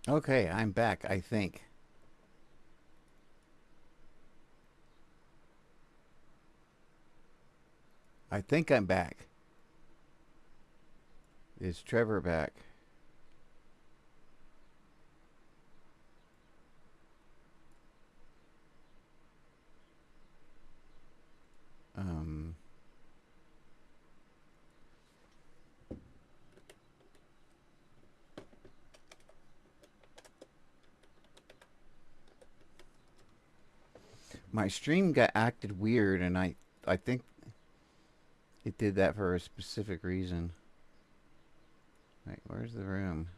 Okay, I'm back, I think. I think I'm back. Is Trevor back? Um, my stream got acted weird, and I think it did that for a specific reason. Wait, where's the room?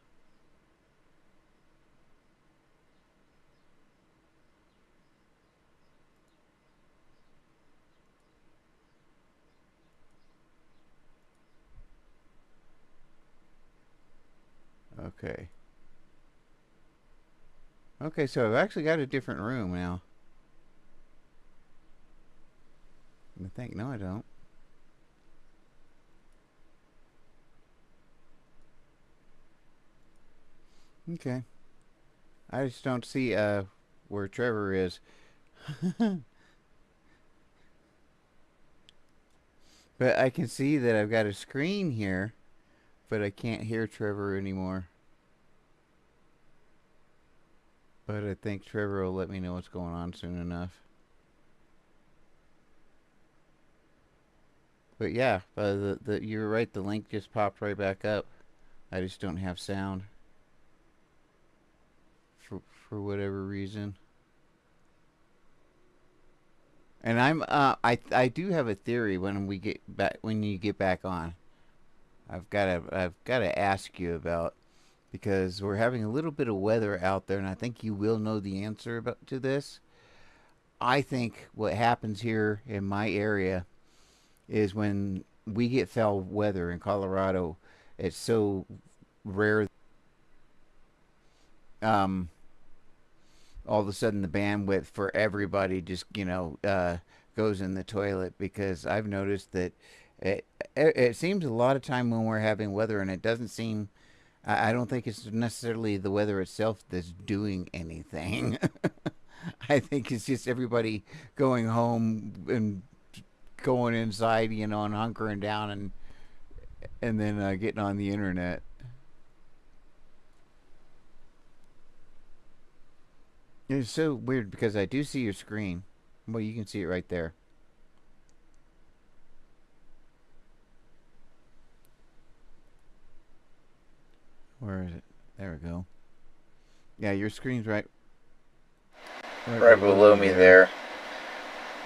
Okay. Okay, so I've actually got a different room now. I think. No, I don't. Okay. I just don't see where Trevor is. But I can see that I've got a screen here, but I can't hear Trevor anymore. But I think Trevor will let me know what's going on soon enough. But yeah, you're right. The link just popped right back up. I just don't have sound for whatever reason. And I do have a theory when you get back on. I've got to ask you about, because we're having a little bit of weather out there, and I think you will know the answer to this. I think what happens here in my area is when we get foul weather in Colorado, it's so rare. Um, all of a sudden the bandwidth for everybody just goes in the toilet, because I've noticed that it seems a lot of time when we're having weather, and it doesn't seem. I don't think it's necessarily the weather itself that's doing anything. I think it's just everybody going home and going inside, and hunkering down, and then getting on the internet. It's so weird because I do see your screen. Well, you can see it right there. Where is it? There we go. Yeah, your screen's right Right below below me me there. there.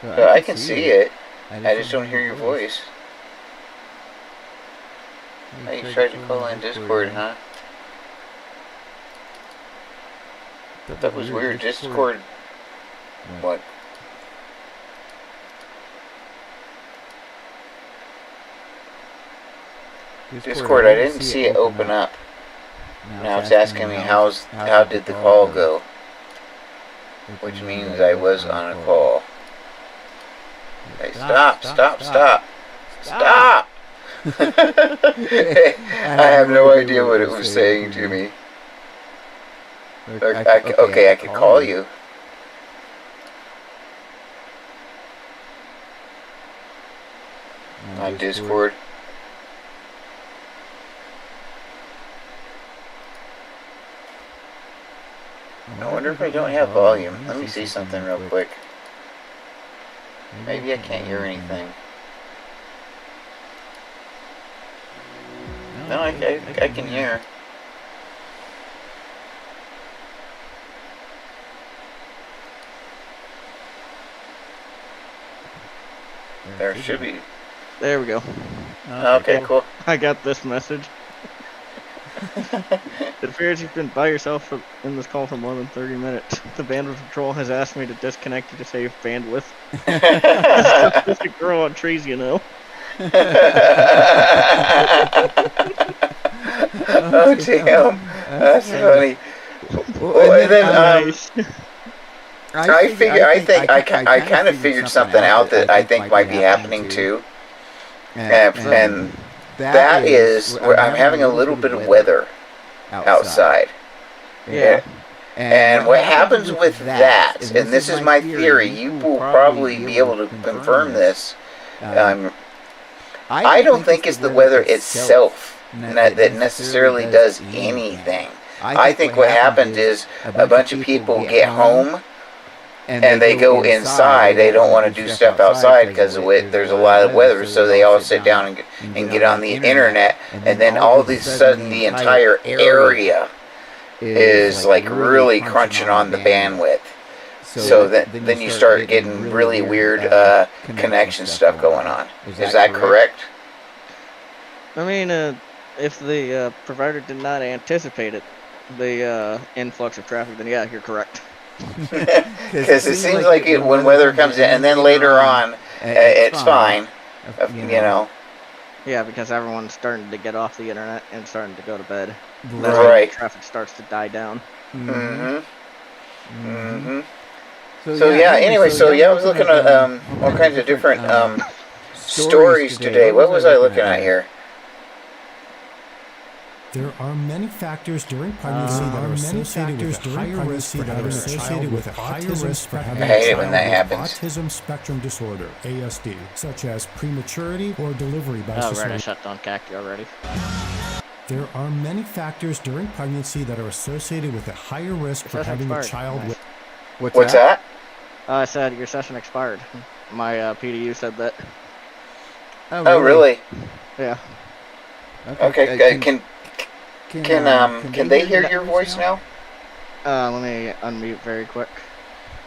So I But I can can see see it. it. I I just just don't don't hear hear your your voice. voice. You Oh, you tried to tried to call in call in Discord, Discord, huh? huh? That was That was weird. weird. Discord. Discord. What? What? Discord. I Discord, I didn't didn't see it see it open open up. up. Now it's Now it's asking me asking me how how did the did the call call go, go? which Which means means I I was was on a on a call. call. Hey, Hey, stop! stop, Stop! stop, Stop! stop. Stop! Stop! I I have have no no idea what idea it what it was was saying to saying to me. me. Okay, I Okay, I could could call call you you on on Discord. Discord. I I wonder if wonder I if I don't don't have have volume. volume. Let me Let me see see something something real real quick. quick. Maybe I Maybe I can't can't hear hear anything. anything. No, No, I I can can hear. hear. There There should should be. be. There we go. Okay, Okay, cool. Cool. cool. I got this message. It appears you've been by yourself in this call for more than 30 minutes. The bandwidth control has asked me to disconnect you to save bandwidth. It's a girl on trees, you know. Oh Oh damn, damn, that's that's funny. funny. Well, Well, and and then then Nice. I kind of kind of figured figured something something out out that I that I think think might be might be happening happening too, too, and and that that is is I'm I'm having a having a little bit little of bit of weather weather outside. outside. Yeah. And what happens with that, and this is my theory, you will probably be able to confirm this. Um, I don't think it's the weather itself that necessarily does anything. I think what happens is a bunch of people get home and they go inside. They don't want to do stuff outside because there's a lot of weather, so they all sit down and get on the internet, and then all of a sudden the entire area is like really crunching on the bandwidth. So then you start getting really weird connection stuff going on. Is that correct? I mean, if the provider did not anticipate it, the influx of traffic, then yeah, you're correct. Because it seems like when weather comes in, and then later on, it's fine. You know. Yeah, because everyone's starting to get off the internet and starting to go to bed. Right. Traffic starts to die down. So yeah. Anyway, I was looking at all kinds of different stories today. What was I looking at here? There are many factors during pregnancy that are associated with a higher risk for having a child with autism. I hate it when that happens. Autism spectrum disorder (ASD), such as prematurity or delivery by Oh, cesarean. right, I shut down Cacti already. There are many factors during pregnancy that are associated with a higher risk for having a child with. What's that? I said your session expired. My PDU said that. Oh, really? Yeah. Okay. Can they hear your voice now? Let me unmute very quick.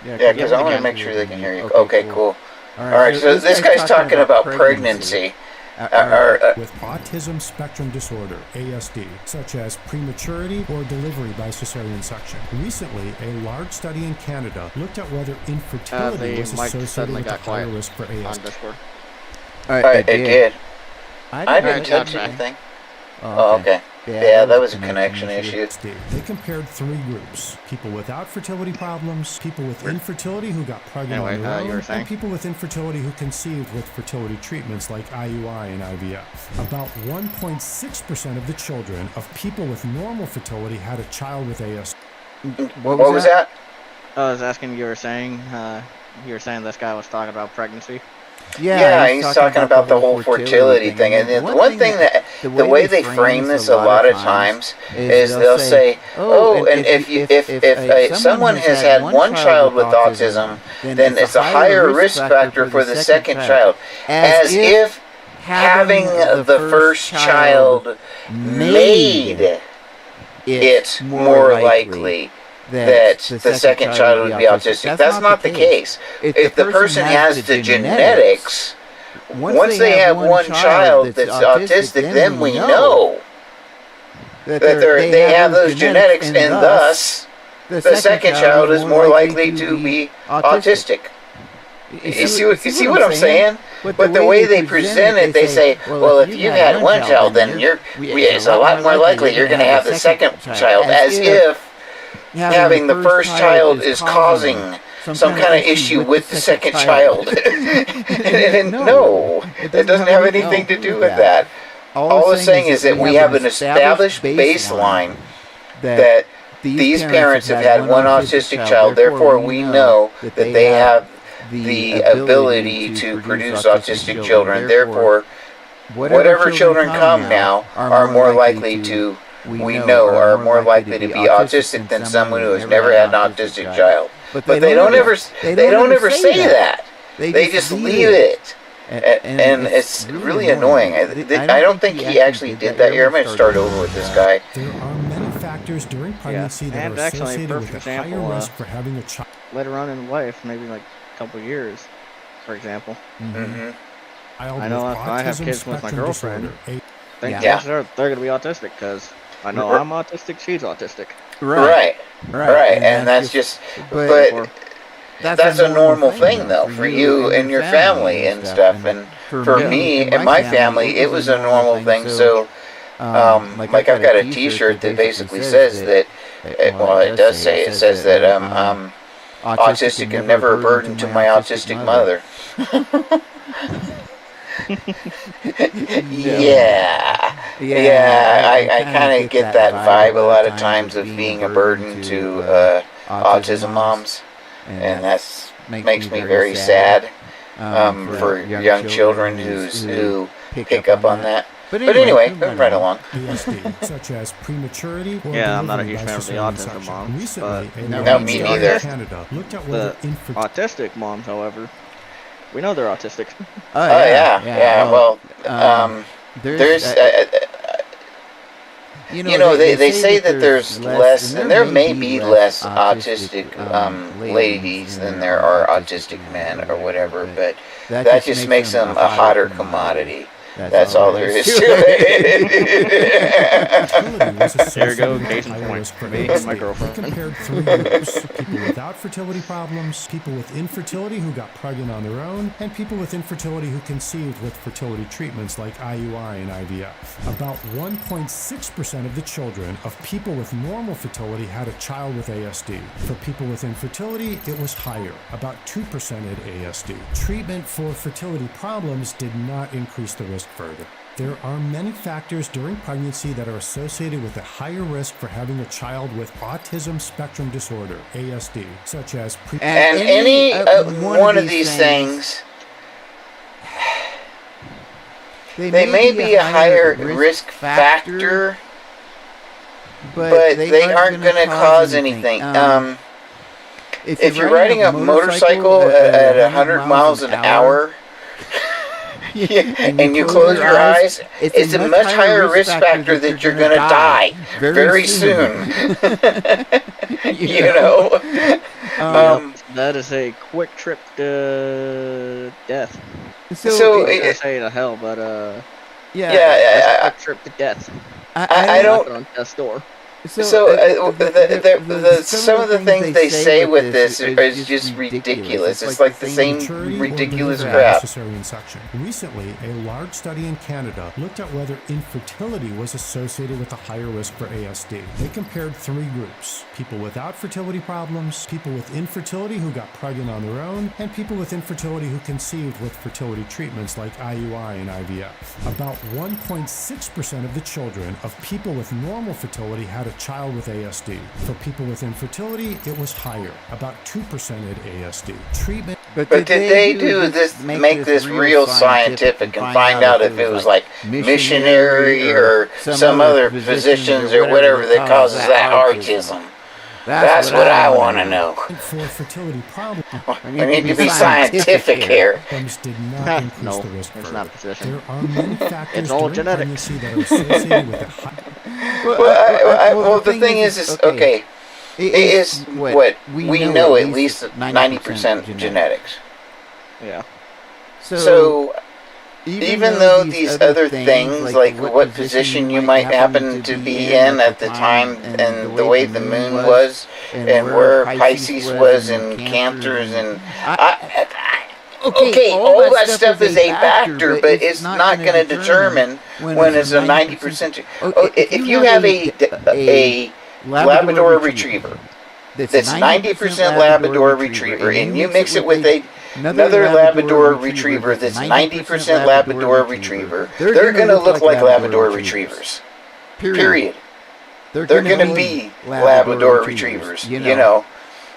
Yeah, because I want to make sure they can hear you. Okay, cool. All right, so this guy's talking about pregnancy. With autism spectrum disorder, ASD, such as prematurity or delivery by cesarean section. Recently, a large study in Canada looked at whether infertility was associated with a higher risk for ASD. On Discord. It did. I didn't touch anything. Oh, okay. Yeah, that was a connection issue. They compared 3 groups: people without fertility problems, people with infertility who got pregnant on their own, and people with infertility who conceived with fertility treatments like IUI and IVF. About 1.6% of the children of people with normal fertility had a child with ASD. What was that? I was asking, you were saying this guy was talking about pregnancy. Yeah, he's talking about the whole fertility thing. And the one thing that, the way they frame this a lot of times is they'll say, oh, and if someone has had one child with autism, then it's a higher risk factor for the second child. As if having the first child made it more likely that the second child would be autistic. That's not the case. If the person has the genetics, once they have one child that's autistic, then we know that they have those genetics, and thus the second child is more likely to be autistic. You see what I'm saying? But the way they present it, they say, well, if you've had one child, then it's a lot more likely you're going to have the second child, as if having the first child is causing some kind of issue with the second child. And no, it doesn't have anything to do with that. All it's saying is that we have an established baseline that these parents have had one autistic child, therefore we know that they have the ability to produce autistic children. Therefore, whatever children come now are more likely to, we know, are more likely to be autistic than someone who has never had an autistic child. But they don't ever say that. They just leave it. And it's really annoying. I don't think he actually did that here. I'm going to start over with this guy. There are many factors during pregnancy that are associated with a higher risk for having a child. Later on in life, maybe like a couple years, for example. Mm-hmm. I know if I have kids with my girlfriend, they're going to be autistic because I know I'm autistic, she's autistic. Right. And that's just, but that's a normal thing though for you and your family and stuff. And for me and my family, it was a normal thing. So, like I've got a T-shirt that basically says that. Well, it does say it says that I'm autistic and never a burden to my autistic mother. Yeah. Yeah, I kind of get that vibe a lot of times of being a burden to autism moms, and that makes me very sad for young children who pick up on that. But anyway, moving right along. ASD, such as prematurity or Yeah, I'm not a delivery huge by fan of the cesarean autism section. moms, Recently, but a No, large me study neither. in Canada looked at whether the autistic moms, however, we know they're autistic. Oh Oh yeah. Well, there's there's they say that there's less, and there may be less autistic ladies than there are autistic men or whatever, but that just makes them a hotter commodity. That's all there is to it. There you go, case in point. Me and my They girlfriend. compared 3 groups: people without fertility problems, people with infertility who got pregnant on their own, and people with infertility who conceived with fertility treatments like IUI and IVF. About 1.6% of the children of people with normal fertility had a child with ASD. For people with infertility, it was higher, about 2% had ASD. Treatment for fertility problems did not increase the risk further. There are many factors during pregnancy that are associated with a higher risk for having a child with autism spectrum disorder, ASD, such as And any one of these things, they may be a higher risk factor, but they aren't going to cause anything. If you're riding a motorcycle at 100 miles an hour, and you close your eyes, it's a much higher risk factor that you're going to die very soon. You know? That is a quick trip to death. So I say to hell, but yeah, that's a quick trip to death. I don't. On death's door. So some of the things they say with this is just ridiculous. It's like the same ridiculous crap. Cesarean section. Recently, a large study in Canada looked at whether infertility was associated with a higher risk for ASD. They compared 3 groups: people without fertility problems, people with infertility who got pregnant on their own, and people with infertility who conceived with fertility treatments like IUI and IVF. About 1.6% of the children of people with normal fertility had a child with ASD. For people with infertility, it was higher, about 2% had ASD. Treatment. But did they do this, make this real scientific and find out if it was like missionary or some other physicians or whatever that causes that autism? That's what I want to know. For fertility problems, We need to be scientific here. did not increase No, the risk it's further. not a physician. There are many factors It's all during genetics. pregnancy that are associated with a high. Well, the thing is okay. It is what we know at least 90% genetics. Yeah. So even though these other things, like what position you might happen to be in at the time, and the way the moon was, and where Pisces was, and Cancers, and okay, all that stuff is a factor, but it's not going to determine when it's a 90%. If you have a Labrador Retriever that's 90% Labrador Retriever, and you mix it with another Labrador Retriever that's 90% Labrador Retriever, they're going to look like Labrador Retrievers. Period. They're going to be Labrador Retrievers, you know.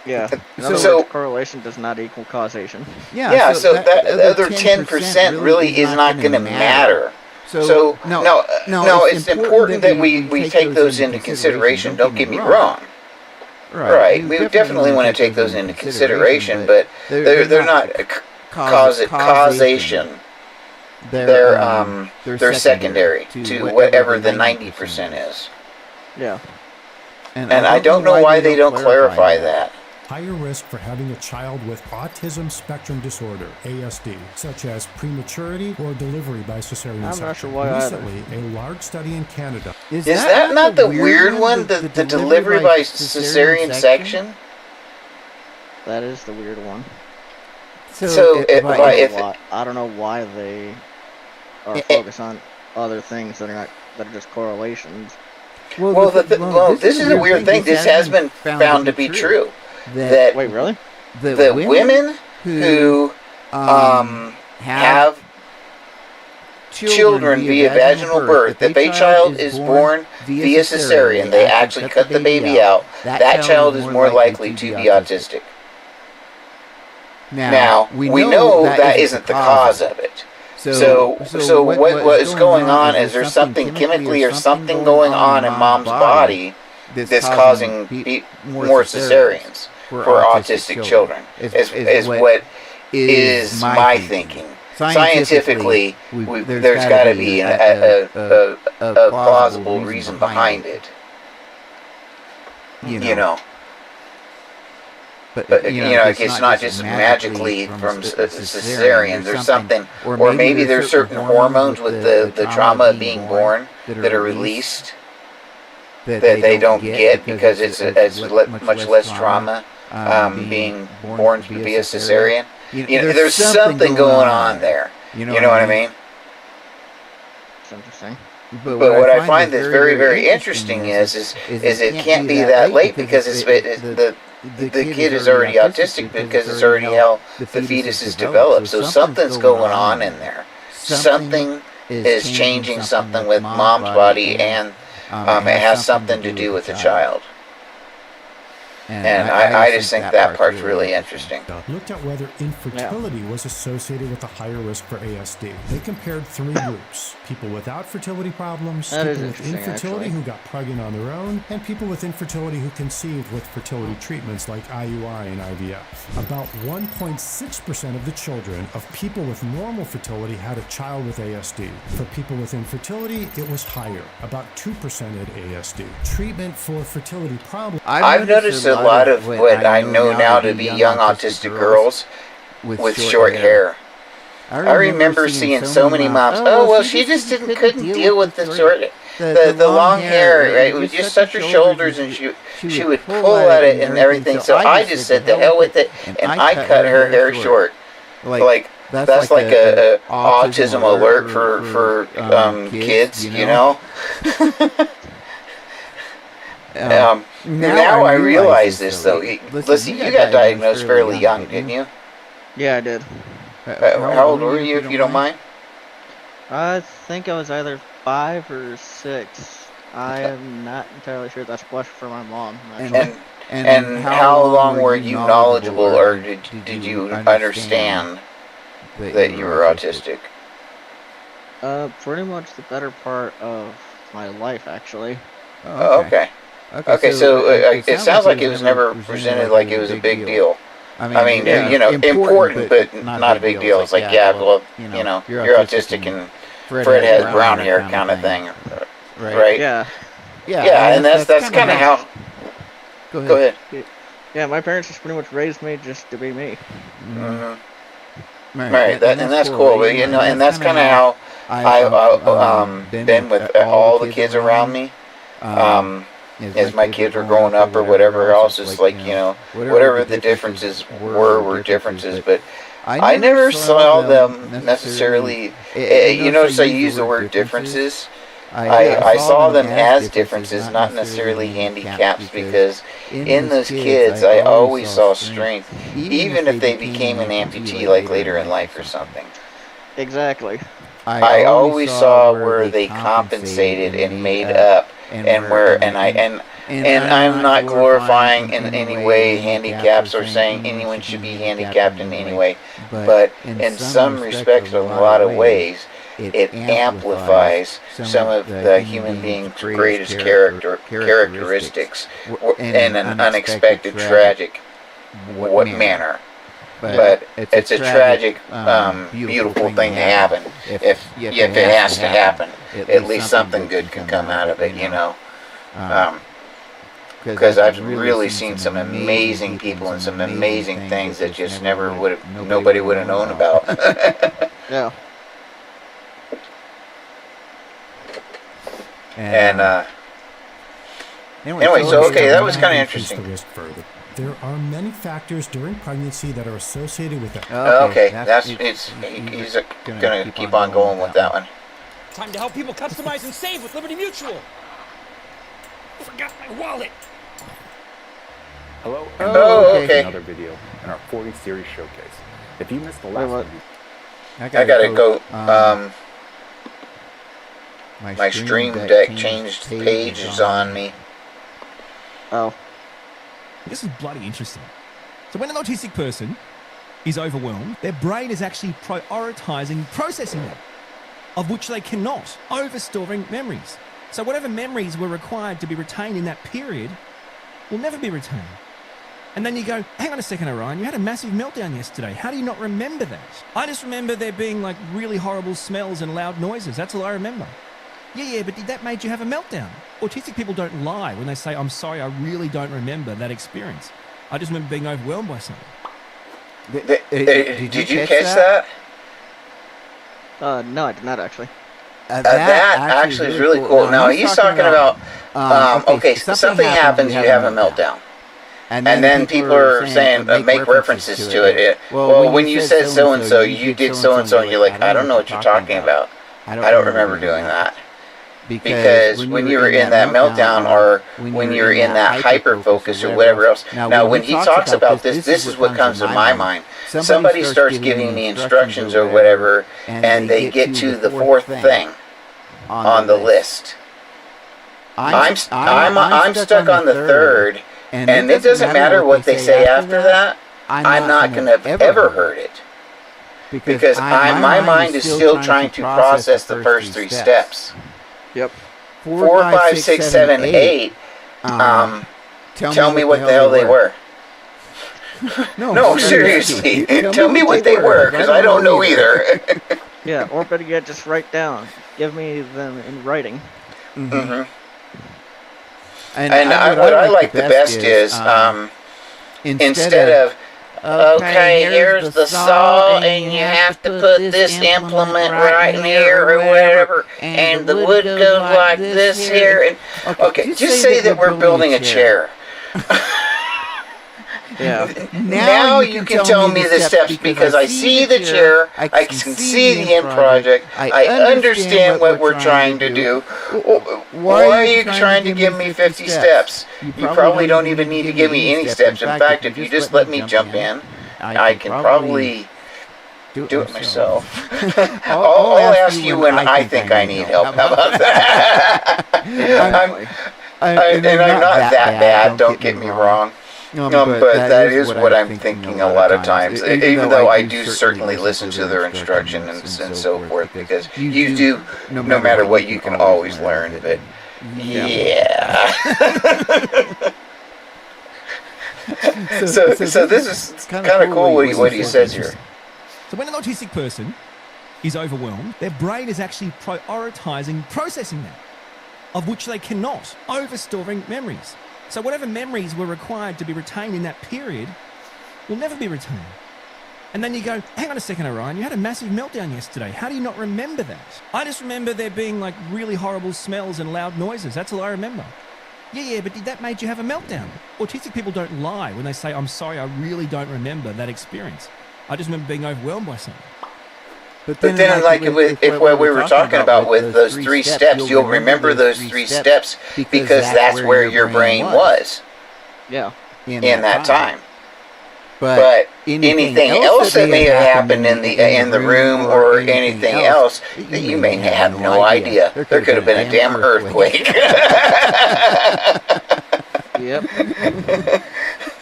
Yeah. In other So- words, correlation does not equal causation. Yeah, so that other 10% really is not going to matter. So, no, it's important that we take those into consideration, don't get me wrong. Right, we definitely want to take those into consideration, but they're not causation. They're secondary to whatever the 90% is. Yeah. And I don't know why they don't clarify that. Higher risk for having a child with autism spectrum disorder, ASD, such as prematurity or delivery by cesarean section. I'm not sure why either. Recently, a large study in Canada. Is that not the weird one, the delivery by cesarean section? That is the weird one. So I don't know why they are focused on other things that are just correlations. Well, this is a weird thing. This has been found to be true. That Wait, really? the women who have children via vaginal birth, if a child is born via cesarean, they actually cut the baby out, that child is more likely to be autistic. Now, we know that isn't the cause of it. So what is going on is there's something chemically or something going on in mom's body that's causing more cesareans for autistic children, is what is my thinking. Scientifically, there's got to be a plausible reason behind it. You know. But it's not just magically from cesareans. There's something, or maybe there's certain hormones with the trauma of being born that are released that they don't get because it's much less trauma being born via cesarean. There's something going on there. You know what I mean? It's interesting. But what I find that's very, very interesting is it can't be that late because the kid is already autistic because it's already how the fetus is developed. So something's going on in there. Something is changing something with mom's body, and it has something to do with the child. And I just think that part's really interesting. Looked at whether infertility was associated with a higher risk for ASD. They compared 3 groups: people without fertility problems, people with infertility who got pregnant on their own, and people with infertility who conceived with fertility treatments like IUI and IVF. About 1.6% of the children of people with normal fertility had a child with ASD. For people with infertility, it was higher, about 2% had ASD. Treatment for fertility problems. I've noticed a lot of what I know now to be young autistic girls with short hair. I remember seeing so many moms, she just couldn't deal with the long hair, right? It was just such her shoulders, and she would pull at it and everything. So I just said, the hell with it, and I cut her hair short. Like, that's like a autism alert for kids, you know? Now I realize this, though. Listen, you got diagnosed fairly young, didn't you? Yeah, I did. How old were you, if you don't mind? I think I was either 5 or 6. I am not entirely sure. That's a question for my mom, actually. And how long were you knowledgeable, or did you understand that you were autistic? Pretty much the better part of my life, actually. Oh, okay. Okay, so it sounds like it was never presented like it was a big deal. I mean, important, but not a big deal. It's like, you're autistic and Fred has brown hair kind of thing, right? Yeah. Yeah, and that's kind of how... Go ahead. Yeah, my parents just pretty much raised me just to be me. Mm-hmm. Right, and that's cool, but and that's kind of how I've been with all the kids around me. As my kids were growing up or whatever else, it's like, whatever the differences were differences, but I never saw them necessarily, notice I use the word differences. I saw them as differences, not necessarily handicaps, because in those kids I always saw strength, even if they became an amputee like later in life or something. Exactly. I always saw where they compensated and made up. And I'm not glorifying in any way handicaps or saying anyone should be handicapped in any way, but in some respects, in a lot of ways, it amplifies some of the human being's greatest characteristics in an unexpected, tragic manner. But it's a tragic, beautiful thing to happen. If it has to happen, at least something good can come out of it, Because I've really seen some amazing people and some amazing things that just nobody would have known about. Yeah. And anyway, so that was kind of interesting. There are many factors during pregnancy that are associated with it. He's gonna keep on going with that one. Time to help people customize and save with Liberty Mutual. Forgot my wallet. Hello, okay. Another video in our 40 series showcase. If you missed the last one, I gotta go. My stream deck changed pages on me. Oh. This is bloody interesting. So when an autistic person is overwhelmed, their brain is actually prioritizing processing them, of which they cannot, overstoring memories. So whatever memories were required to be retained in that period will never be retained. And then you go, hang on a second, Orion, you had a massive meltdown yesterday. How do you not remember that? I just remember there being like really horrible smells and loud noises. That's all I remember. Yeah, but that made you have a meltdown. Autistic people don't lie when they say, I'm sorry, I really don't remember that experience. I just remember being overwhelmed by something. Did you catch that? No, I did not actually. That actually is really cool. Now, he's talking about, okay, something happens, you have a meltdown. And then people are saying, make references to it. Well, when you said so-and-so, you did so-and-so, and you're like, I don't know what you're talking about. I don't remember doing that. Because when you're in that meltdown, or when you're in that hyper-focus or whatever else. Now, when he talks about this is what comes to my mind. Somebody starts giving me instructions or whatever, and they get to the fourth thing on the list. I'm stuck on the third, and it doesn't matter what they say after that. I'm not going to have ever heard it. Because my mind is still trying to process the first three steps. Yep. 4, 5, 6, 7, 8. Tell me what the hell they were. No, seriously. Tell me what they were, because I don't know either. Yeah, or better yet, just write down. Give me them in writing. Mm-hmm. And what I like the best is, instead of, okay, here's the saw, and you have to put this implement right in here, or whatever, and the wood goes like this here, and okay, just say that we're building a chair. Yeah. Now you can tell me the steps, because I see the chair, I can see the end project, I understand what we're trying to do. Why are you trying to give me 50 steps? You probably don't even need to give me any steps. In fact, if you just let me jump in, I can probably do it myself. I'll ask you when I think I need help. How about that? And I'm not that bad, don't get me wrong. But that is what I'm thinking a lot of times, even though I do certainly listen to their instructions and so forth, because you do, no matter what, you can always learn, but yeah. So this is kind of cool what he says here. So when an autistic person is overwhelmed, their brain is actually prioritizing processing them, of which they cannot, overstoring memories. So whatever memories were required to be retained in that period will never be retained. And then you go, hang on a second, Orion, you had a massive meltdown yesterday. How do you not remember that? I just remember there being like really horrible smells and loud noises. That's all I remember. Yeah, but that made you have a meltdown. Autistic people don't lie when they say, I'm sorry, I really don't remember that experience. I just remember being overwhelmed by something. But then like if what we were talking about with those 3 steps, you'll remember those 3 steps because that's where your brain was. Yeah. In that time. But anything else that may have happened in the room or anything else, you may have no idea. There could have been a damn earthquake. Yep.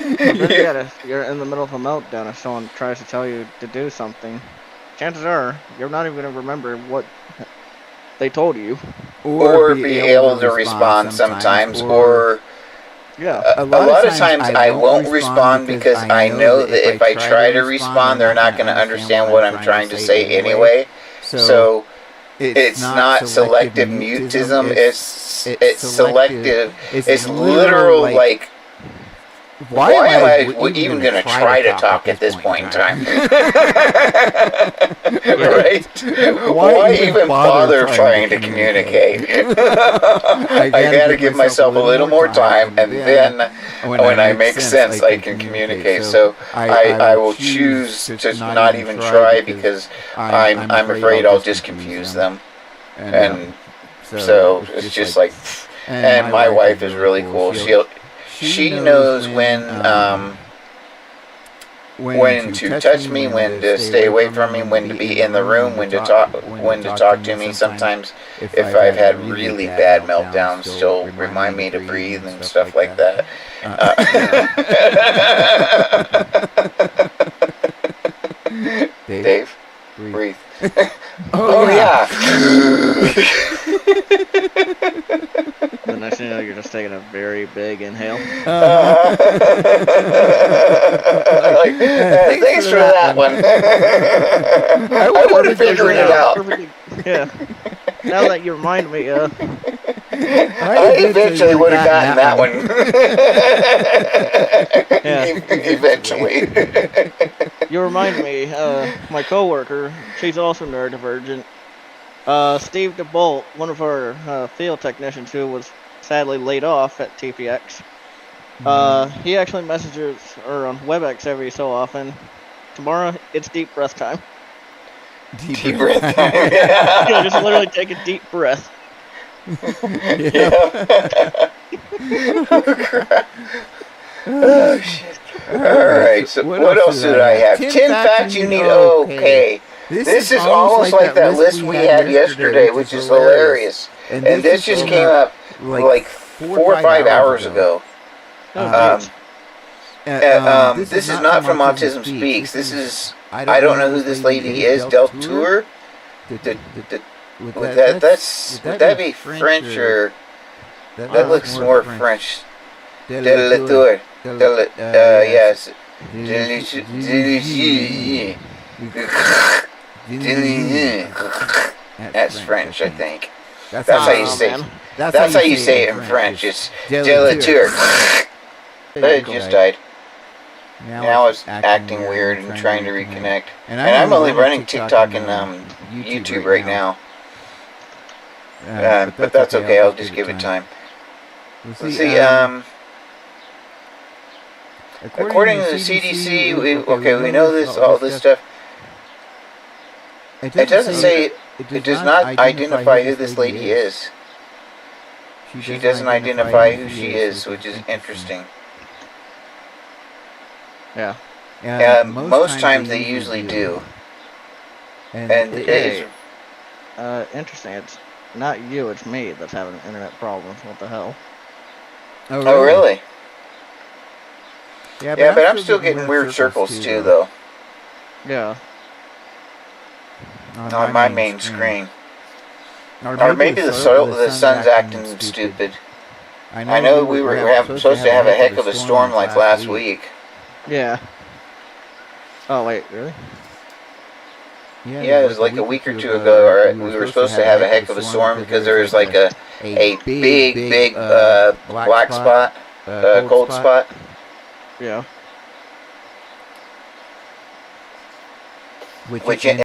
If you're in the middle of a meltdown, if someone tries to tell you to do something, chances are you're not even going to remember what they told you. Or be able to respond sometimes, or... Yeah. A lot of times I won't respond because I know that if I try to respond, they're not going to understand what I'm trying to say anyway. So it's not selective mutism, it's selective, it's literal, like, why am I even going to try to talk at this point in time? Right? Why even bother trying to communicate? I got to give myself a little more time, and then when I make sense, I can communicate. So I will choose to not even try because I'm afraid I'll just confuse them. And so it's just like, and my wife is really cool. She knows when when to touch me, when to stay away from me, when to be in the room, when to talk to me. Sometimes, if I've had really bad meltdowns, she'll remind me to breathe and stuff like that. Dave, breathe. Oh yeah. The next thing you know, you're just taking a very big inhale. Thanks for that one. I would have figured it out. Yeah. Now that you remind me, I eventually would have gotten that one. Eventually. You remind me, my coworker, she's also neurodivergent. Steve DeBolt, one of our field technicians who was sadly laid off at TPX. He actually messages her on WebEx every so often. Tomorrow, it's deep breath time. Deep breath time. Yeah, just literally take a deep breath. Oh shit. Alright, so what else did I have? 10 facts you need. Okay. This is almost like that list we had yesterday, which is hilarious. And this just came up like 4 or 5 hours ago. This is not from Autism Speaks. This is, I don't know who this lady is, Del Tour? Would that be French or... That looks more French. Del Tour. Yes. That's French, I think. That's how you say it. That's how you say it in French. It's Del Tour. It just died. Now it's acting weird and trying to reconnect. And I'm only running TikTok and YouTube right now. But that's okay. I'll just give it time. Let's see. According to the CDC, we know this, all this stuff. It doesn't say. It does not identify who this lady is. She doesn't identify who she is, which is interesting. Yeah. Most times they usually do. And it is interesting. It's not you, it's me that's having internet problems. What the hell? Oh, really? Yeah, but I'm still getting weird circles too, though. Yeah. On my main screen. Or maybe the sun's acting stupid. I know we were supposed to have a heck of a storm like last week. Yeah. Oh, wait, really? Yeah, it was like a week or two ago. We were supposed to have a heck of a storm because there was like a big black spot, cold spot. Yeah. Which